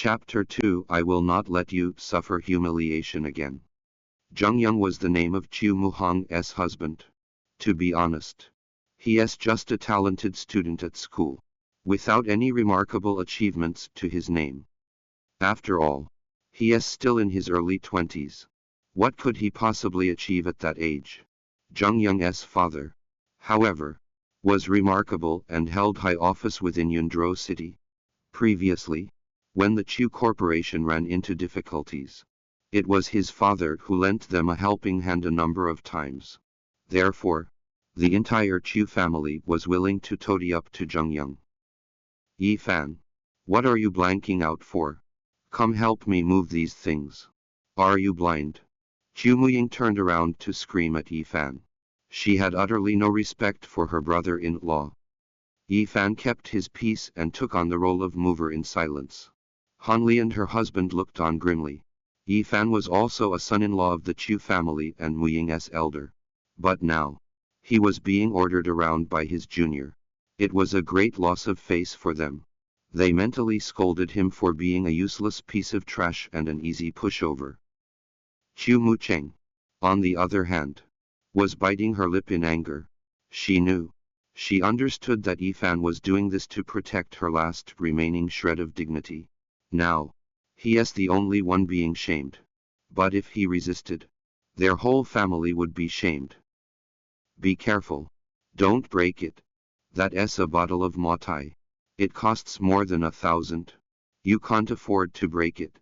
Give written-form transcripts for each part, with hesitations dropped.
Chapter 2 I will not let you suffer humiliation again. Jungyang was the name of Chu Muhang's husband. To be honest, he is just a talented student at school, without any remarkable achievements to his name. After all, he is still in his early 20s. What could he possibly achieve at that age? Jungyang's father, however, was remarkable and held high office within Yundro City. Previously, when the Chu Corporation ran into difficulties, it was his father who lent them a helping hand a number of times. Therefore, the entire Chu family was willing to toady up to Jungyang. Yifan, what are you blanking out for? Come help me move these things. Are you blind? Chu Muying turned around to scream at Yifan. She had utterly no respect for her brother-in-law. Yifan kept his peace and took on the role of mover in silence. Hanli and her husband looked on grimly. Yifan was also a son-in-law of the Chu family and Muying's elder. But now, he was being ordered around by his junior. It was a great loss of face for them. They mentally scolded him for being a useless piece of trash and an easy pushover. Chu Mucheng, on the other hand, was biting her lip in anger. She understood that Yifan was doing this to protect her last remaining shred of dignity. Now, he is the only one being shamed. But if he resisted, their whole family would be shamed. Be careful. Don't break it. That is a bottle of Matai. It costs more than 1,000. You can't afford to break it.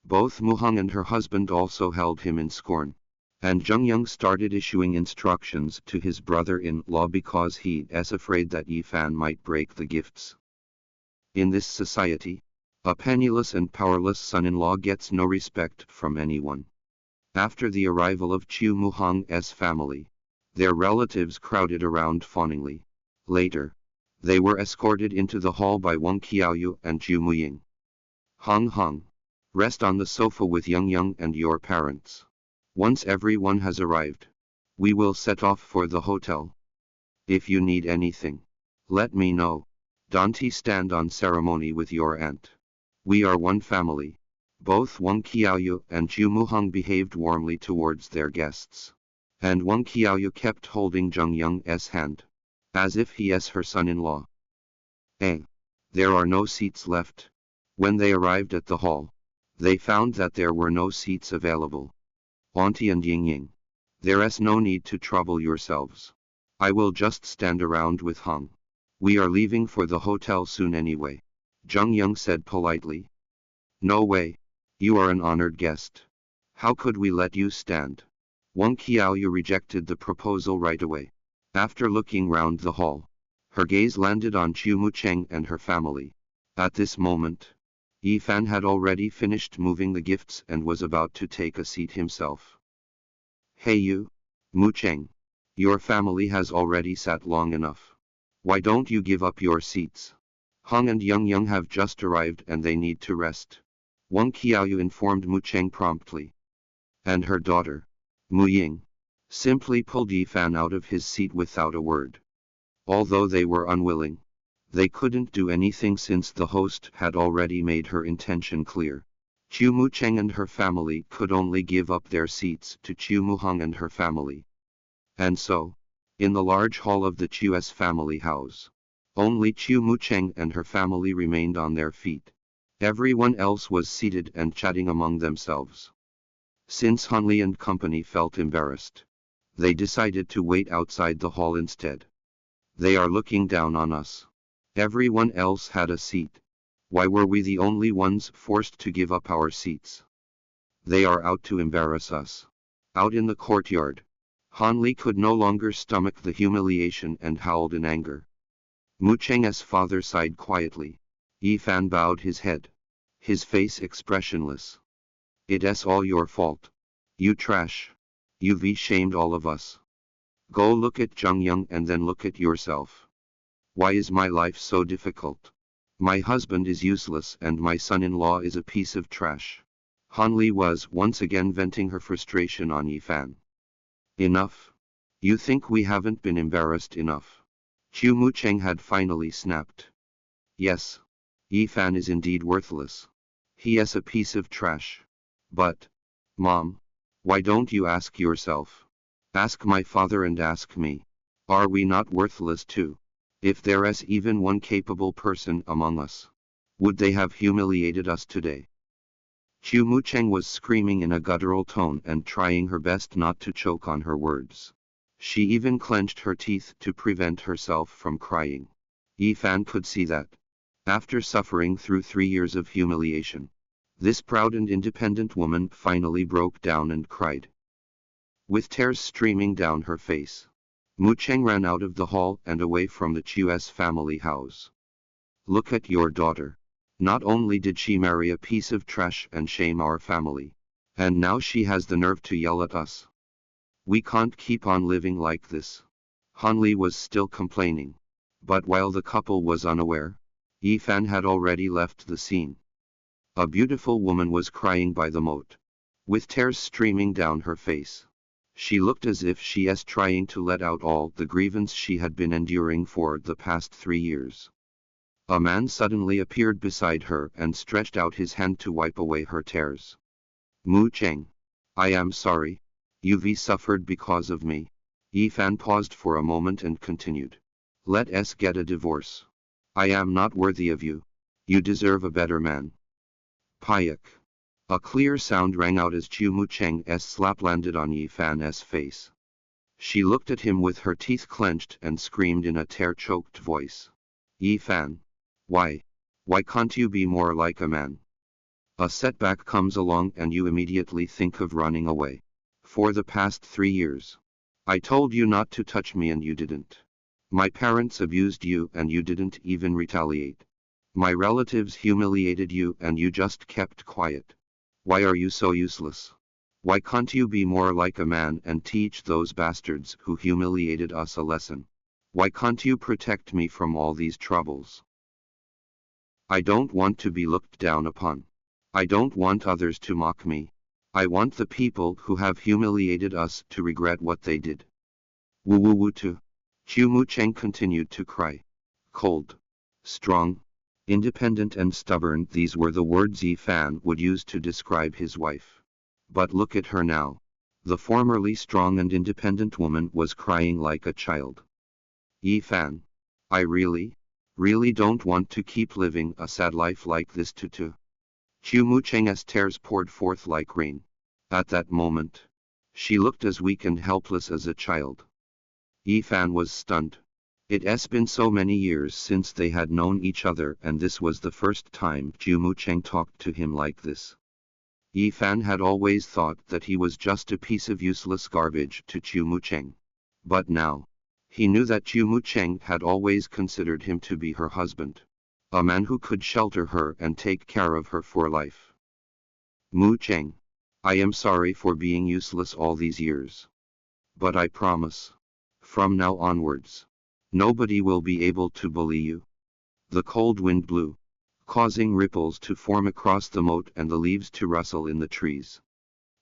Both Muhang and her husband also held him in scorn. And Jungyang started issuing instructions to his brother-in-law because he is afraid that Yifan might break the gifts. In this society, a penniless and powerless son-in-law gets no respect from anyone. After the arrival of Chu Muhang's family, their relatives crowded around fawningly. Later, they were escorted into the hall by Wang Qiaoyu and Zhu Muying. Hong, rest on the sofa with Yang and your parents. Once everyone has arrived, we will set off for the hotel. If you need anything, let me know. Don't stand on ceremony with your aunt. We are one family. Both Wang Qiaoyu and Zhu Muhang behaved warmly towards their guests. And Wang Qiaoyu kept holding Jungyang's hand, as if he is her son-in-law. There are no seats left. When they arrived at the hall, they found that there were no seats available. Auntie and Ying, there is no need to trouble yourselves. I will just stand around with Hong. We are leaving for the hotel soon anyway, Jungyang said politely. No way. You are an honored guest. How could we let you stand? Wang Qiaoyu rejected the proposal right away. After looking round the hall, her gaze landed on Chu Mucheng and her family. At this moment, Yifan had already finished moving the gifts and was about to take a seat himself. Hey you, Mucheng. Your family has already sat long enough. Why don't you give up your seats? Hong and Yang have just arrived and they need to rest. Wang Qiaoyu informed Mucheng promptly. And her daughter, Muying, simply pulled Yifan out of his seat without a word. Although they were unwilling, they couldn't do anything since the host had already made her intention clear. Chu Mucheng and her family could only give up their seats to Chu Muhang and her family. And so, in the large hall of the Chus family house, only Chu Mucheng and her family remained on their feet. Everyone else was seated and chatting among themselves. Since Hanli and company felt embarrassed, they decided to wait outside the hall instead. They are looking down on us. Everyone else had a seat. Why were we the only ones forced to give up our seats? They are out to embarrass us. Out in the courtyard, Hanli could no longer stomach the humiliation and howled in anger. Mucheng's father sighed quietly. Yifan bowed his head, his face expressionless. It is all your fault. You trash. You've shamed all of us. Go look at Jungyang and then look at yourself. Why is my life so difficult? My husband is useless and my son-in-law is a piece of trash. Hanli was once again venting her frustration on Yifan. Enough. You think we haven't been embarrassed enough? Chu Mucheng had finally snapped. Yes. Yifan is indeed worthless. He's a piece of trash. But, Mom, why don't you ask yourself? Ask my father and ask me. Are we not worthless too? If there is even one capable person among us, would they have humiliated us today? Chu Mucheng was screaming in a guttural tone and trying her best not to choke on her words. She even clenched her teeth to prevent herself from crying. Yi Fan could see that, after suffering through 3 years of humiliation, this proud and independent woman finally broke down and cried. With tears streaming down her face, Mucheng ran out of the hall and away from the Chus family house. Look at your daughter. Not only did she marry a piece of trash and shame our family, and now she has the nerve to yell at us. We can't keep on living like this. Han Li was still complaining, but while the couple was unaware, Yi Fan had already left the scene. A beautiful woman was crying by the moat, with tears streaming down her face. She looked as if she is trying to let out all the grievance she had been enduring for the past 3 years. A man suddenly appeared beside her and stretched out his hand to wipe away her tears. Mucheng, I am sorry. You've suffered because of me. Yi Fan paused for a moment and continued. Let us get a divorce. I am not worthy of you. You deserve a better man. Payak. A clear sound rang out as Chu Mucheng's slap landed on Yi Fan's face. She looked at him with her teeth clenched and screamed in a tear-choked voice. Yi Fan. Why can't you be more like a man? A setback comes along and you immediately think of running away. For the past 3 years, I told you not to touch me and you didn't. My parents abused you and you didn't even retaliate. My relatives humiliated you and you just kept quiet. Why are you so useless? Why can't you be more like a man and teach those bastards who humiliated us a lesson? Why can't you protect me from all these troubles? I don't want to be looked down upon. I don't want others to mock me. I want the people who have humiliated us to regret what they did. Woo woo woo too. Chu Mucheng continued to cry. Cold, strong, independent and stubborn, these were the words Yi Fan would use to describe his wife. But look at her now. The formerly strong and independent woman was crying like a child. Yi Fan. I really don't want to keep living a sad life like this too. Chu Mucheng's tears poured forth like rain. At that moment, she looked as weak and helpless as a child. Yi Fan was stunned. It's been so many years since they had known each other and this was the first time Chu Mucheng talked to him like this. Yi Fan had always thought that he was just a piece of useless garbage to Chu Mucheng. But now, he knew that Chu Mucheng had always considered him to be her husband. A man who could shelter her and take care of her for life. Mucheng. I am sorry for being useless all these years. But I promise, from now onwards, nobody will be able to bully you. The cold wind blew, causing ripples to form across the moat and the leaves to rustle in the trees.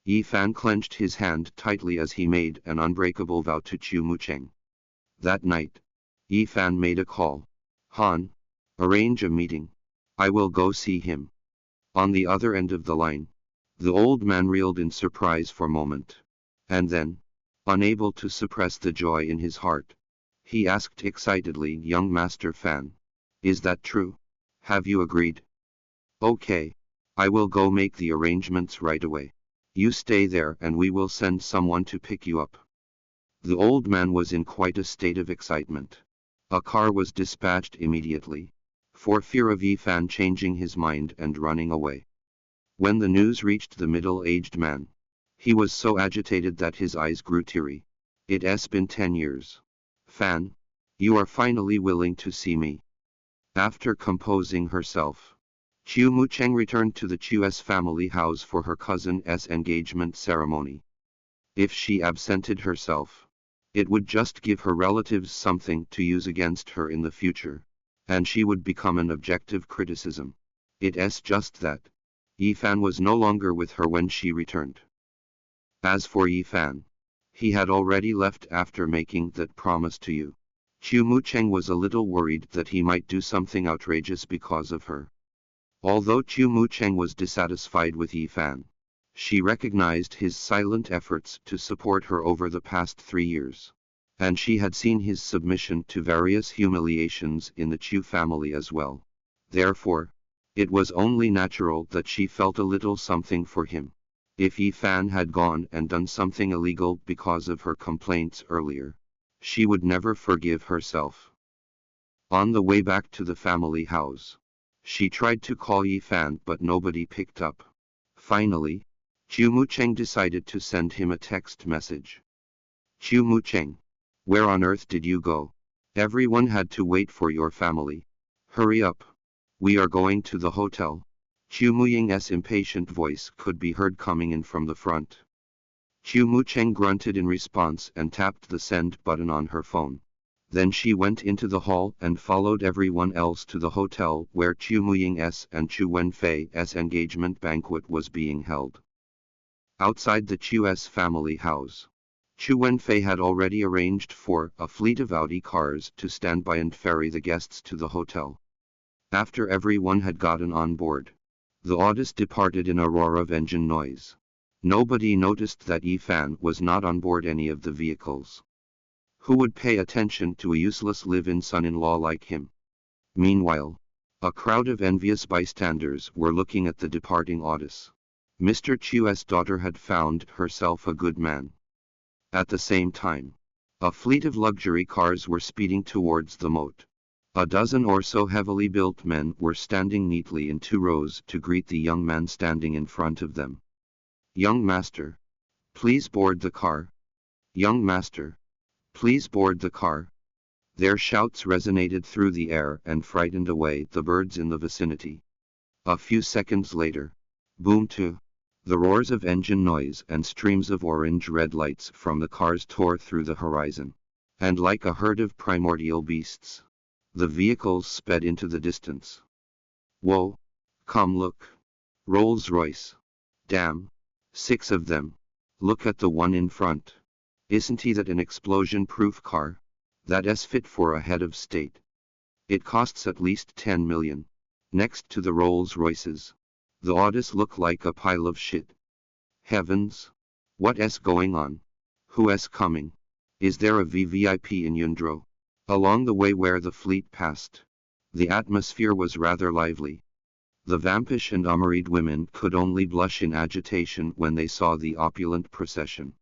Yi Fan clenched his hand tightly as he made an unbreakable vow to Chu Mucheng. That night, Yi Fan made a call. Han, arrange a meeting. I will go see him. On the other end of the line, the old man reeled in surprise for a moment. And then, unable to suppress the joy in his heart, he asked excitedly, Young Master Fan, is that true? Have you agreed? Okay. I will go make the arrangements right away. You stay there and we will send someone to pick you up. The old man was in quite a state of excitement. A car was dispatched immediately, for fear of Yi Fan changing his mind and running away. When the news reached the middle-aged man, he was so agitated that his eyes grew teary. It's been 10 years. Fan, you are finally willing to see me. After composing herself, Chu Mucheng returned to the Chus family house for her cousin's engagement ceremony. If she absented herself, it would just give her relatives something to use against her in the future, and she would become an objective criticism. It's just that Yi Fan was no longer with her when she returned. As for Yi Fan, he had already left after making that promise to you. Chu Mucheng was a little worried that he might do something outrageous because of her. Although Chu Mucheng was dissatisfied with Yi Fan, she recognized his silent efforts to support her over the past 3 years. And she had seen his submission to various humiliations in the Chu family as well. Therefore, it was only natural that she felt a little something for him. If Yi Fan had gone and done something illegal because of her complaints earlier, she would never forgive herself. On the way back to the family house, she tried to call Yi Fan but nobody picked up. Finally, Chu Mucheng decided to send him a text message. Chu Mucheng, where on earth did you go? Everyone had to wait for your family. Hurry up. We are going to the hotel. Chu Muying's impatient voice could be heard coming in from the front. Chu Mucheng grunted in response and tapped the send button on her phone. Then she went into the hall and followed everyone else to the hotel where Chu Muying's and Chu Wenfei's engagement banquet was being held. Outside the Chus family house, Chu Wenfei had already arranged for a fleet of Audi cars to stand by and ferry the guests to the hotel. After everyone had gotten on board, the Audis departed in a roar of engine noise. Nobody noticed that Yi Fan was not on board any of the vehicles. Who would pay attention to a useless live-in son-in-law like him? Meanwhile, a crowd of envious bystanders were looking at the departing Audis. Mr. Chu's daughter had found herself a good man. At the same time, a fleet of luxury cars were speeding towards the moat. A dozen or so heavily built men were standing neatly in 2 rows to greet the young man standing in front of them. Young master, please board the car. Young master, please board the car. Their shouts resonated through the air and frightened away the birds in the vicinity. A few seconds later, boom to. The roars of engine noise and streams of orange-red lights from the cars tore through the horizon. And like a herd of primordial beasts, the vehicles sped into the distance. Whoa! Come look! Rolls-Royce! Damn! 6 of them! Look at the one in front! Isn't he that an explosion-proof car? That's fit for a head of state. It costs at least 10 million. Next to the Rolls-Royces, the Audis look like a pile of shit. Heavens! What's going on? Who's coming? Is there a VVIP in Yundro? Along the way where the fleet passed, the atmosphere was rather lively. The vampish and unmarried women could only blush in agitation when they saw the opulent procession.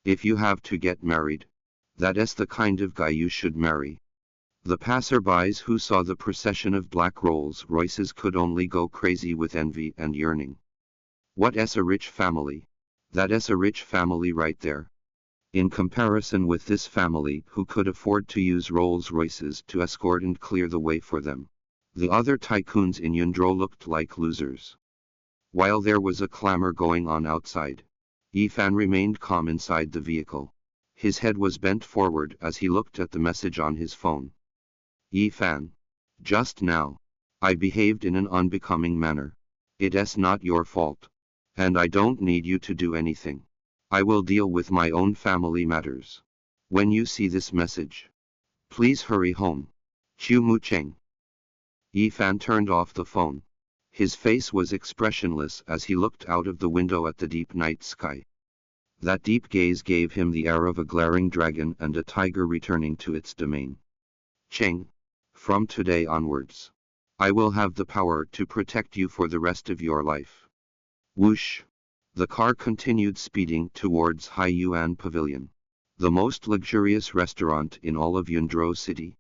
If you have to get married, that's the kind of guy you should marry. The passerbys who saw the procession of black Rolls-Royces could only go crazy with envy and yearning. What's a rich family? That's a rich family right there. In comparison with this family who could afford to use Rolls-Royces to escort and clear the way for them, the other tycoons in Yundro looked like losers. While there was a clamor going on outside, Yi Fan remained calm inside the vehicle. His head was bent forward as he looked at the message on his phone. Yi Fan, just now, I behaved in an unbecoming manner. It's not your fault. And I don't need you to do anything. I will deal with my own family matters. When you see this message, please hurry home. Chu Mucheng. Yi Fan turned off the phone. His face was expressionless as he looked out of the window at the deep night sky. That deep gaze gave him the air of a glaring dragon and a tiger returning to its domain. Cheng, from today onwards, I will have the power to protect you for the rest of your life. Whoosh! The car continued speeding towards Hai Yuan Pavilion, the most luxurious restaurant in all of Yundro City.